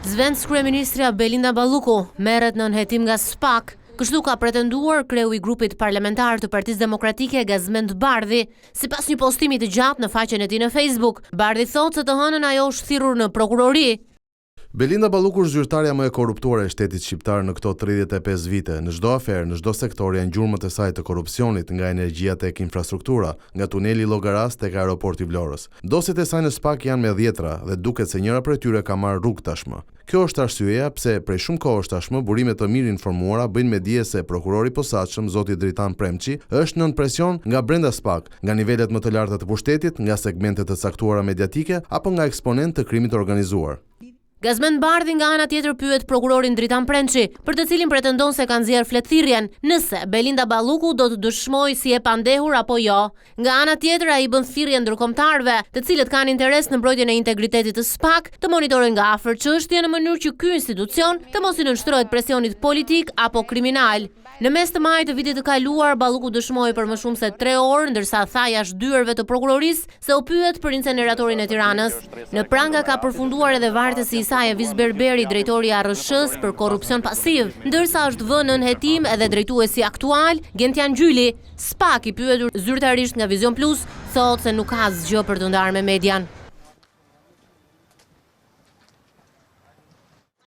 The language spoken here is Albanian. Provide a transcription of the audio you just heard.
Zvendas kryeministria Belinda Balluku merret në nënhetim nga SPAK. Kështu ka pretenduar kreu i grupit parlamentar të Partisë Demokratike Gazmend Bardhi, sipas një postimi të gjatë në faqen e tij në Facebook. Bardhi thotë se të hënën ajo është thirrur në prokurori. Belinda Balluku është zyrtarja më e korruptuar e shtetit shqiptar në këto 35 vite. Në çdo aferë, në çdo sektor janë gjurmët e saj të korrupsionit, nga energjia tek infrastruktura, nga tuneli Llogaras tek aeroporti i Vlorës. Dosjet e saj në SPAK janë me dhjetra dhe duket se njëra prej tyre ka marrë rrugë tashmë. Kjo është arsyeja pse prej shumë kohësh tashmë burime të mirë informuara bëjnë me dije se prokurori i posaçëm zoti Dritan Premçi është nën presion nga brenda SPAK, nga nivelet më të larta të pushtetit, nga segmente të caktuara mediatike apo nga eksponent të krimit të organizuar. Gazmend Bardhi nga ana tjetër pyet prokurorin Dritan Premçi, për të cilin pretendon se ka nxjerrë fletthirrjen, nëse Belinda Balluku do të dëshmojë si e pandehur apo jo. Nga ana tjetër ai bën thirrje ndërkombëtarëve, të cilët kanë interes në mbrojtjen e integritetit të SPAK, të monitorojnë nga afër çështjen në mënyrë që ky institucion të mos i nënshtrohet presionit politik apo kriminal. Në mes të majit të vitit të kaluar, Balluku dëshmoi për më shumë se 3 orë, ndërsa tha jashtë dyerve të prokurorisë se u pyet për inceneratorin e Tiranës. Në pranga ka përfunduar edhe vartësi i saj Evis Berberi, drejtori i ARSH-s për korrupsion pasiv, ndërsa është vënë në nënhetim edhe drejtuesi aktual, Gentian Gjyli. SPAK i pyetur zyrtarisht nga Vision Plus thotë se nuk ka asgjë për të ndarë me median.